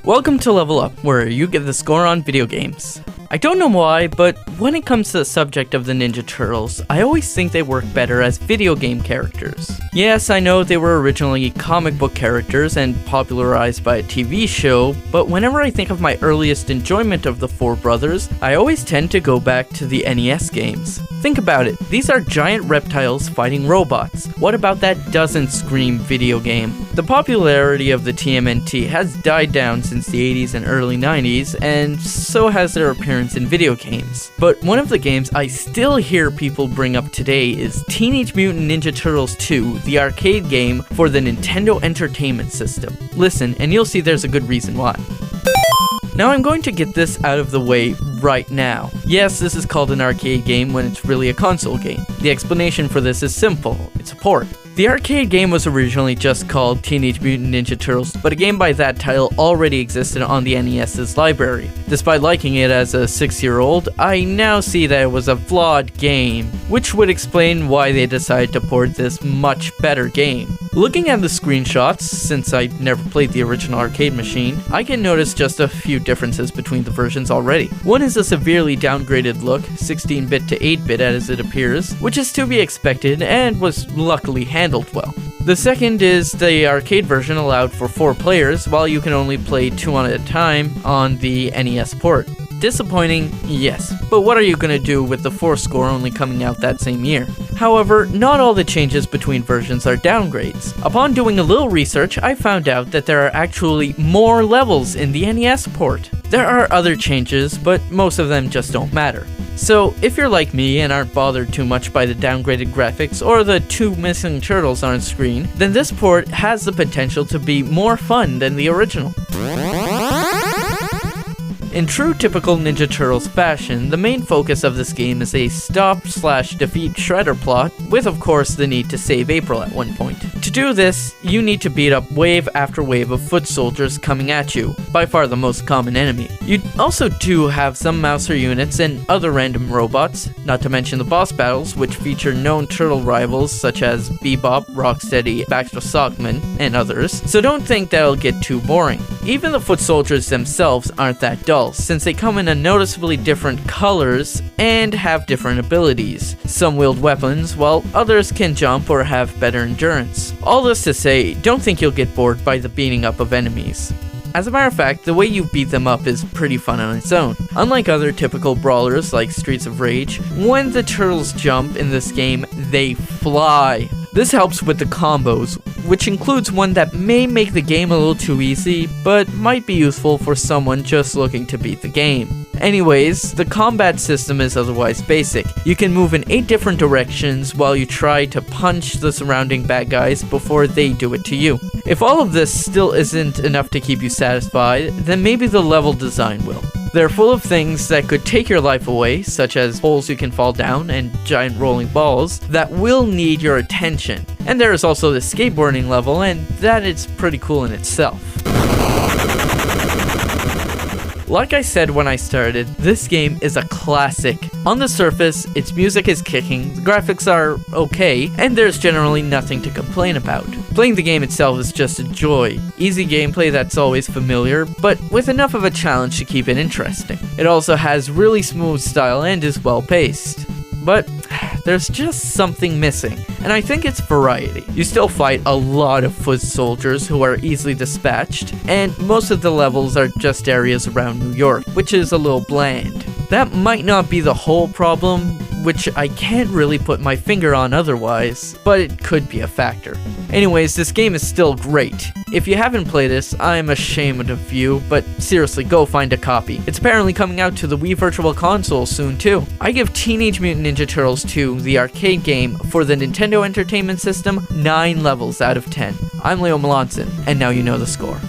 Welcome to Level Up, where you get the score on video games. I don't know why, but when it comes to the subject of the Ninja Turtles, I always think they work better as video game characters. Yes, I know they were originally comic book characters and popularized by a TV show, but whenever I think of my earliest enjoyment of the four brothers, I always tend to go back to the NES games. Think about it, these are giant reptiles fighting robots. What about that doesn't scream video game? The popularity of the TMNT has died down since the 80s and early 90s, and so has their appearance in video games. But one of the games I still hear people bring up today is Teenage Mutant Ninja Turtles 2, the arcade game for the Nintendo Entertainment System. Listen, and you'll see there's a good reason why. Now I'm going to get this out of the way right now. Yes, this is called an arcade game when it's really a console game. The explanation for this is simple, it's a port. The arcade game was originally just called Teenage Mutant Ninja Turtles, but a game by that title already existed on the NES's library. Despite liking it as a 6-year-old, I now see that it was a flawed game, which would explain why they decided to port this much better game. Looking at the screenshots, since I never played the original arcade machine, I can notice just a few differences between the versions already. One is a severely downgraded look, 16-bit to 8-bit as it appears, which is to be expected and was luckily handled well. The second is the arcade version allowed for 4 players, while you can only play 2 at a time on the NES port. Disappointing, yes, but what are you gonna do with the 4 score only coming out that same year? However, not all the changes between versions are downgrades. Upon doing a little research, I found out that there are actually more levels in the NES port. There are other changes, but most of them just don't matter. So, if you're like me and aren't bothered too much by the downgraded graphics or the 2 missing turtles on screen, then this port has the potential to be more fun than the original. In true typical Ninja Turtles fashion, the main focus of this game is a stop/defeat Shredder plot, with of course the need to save April at one point. To do this, you need to beat up wave after wave of foot soldiers coming at you, by far the most common enemy. You also do have some Mouser units and other random robots, not to mention the boss battles, which feature known turtle rivals such as Bebop, Rocksteady, Baxter Sockman, and others, so don't think that'll get too boring. Even the foot soldiers themselves aren't that dull, since they come in a noticeably different colors and have different abilities. Some wield weapons, while others can jump or have better endurance. All this to say, don't think you'll get bored by the beating up of enemies. As a matter of fact, the way you beat them up is pretty fun on its own. Unlike other typical brawlers like Streets of Rage, when the turtles jump in this game, they fly. This helps with the combos, which includes one that may make the game a little too easy, but might be useful for someone just looking to beat the game. Anyways, the combat system is otherwise basic. You can move in 8 different directions while you try to punch the surrounding bad guys before they do it to you. If all of this still isn't enough to keep you satisfied, then maybe the level design will. They're full of things that could take your life away, such as holes you can fall down and giant rolling balls that will need your attention. And there is also the skateboarding level, and that is pretty cool in itself. Like I said when I started, this game is a classic. On the surface, its music is kicking, the graphics are okay, and there's generally nothing to complain about. Playing the game itself is just a joy. Easy gameplay that's always familiar, but with enough of a challenge to keep it interesting. It also has really smooth style and is well paced. But there's just something missing, and I think it's variety. You still fight a lot of foot soldiers who are easily dispatched, and most of the levels are just areas around New York, which is a little bland. That might not be the whole problem, which I can't really put my finger on otherwise, but it could be a factor. Anyways, this game is still great. If you haven't played this, I am ashamed of you, but seriously, go find a copy. It's apparently coming out to the Wii Virtual Console soon too. I give Teenage Mutant Ninja Turtles 2, the arcade game for the Nintendo Entertainment System, 9 levels out of 10. I'm Leo Melanson, and now you know the score.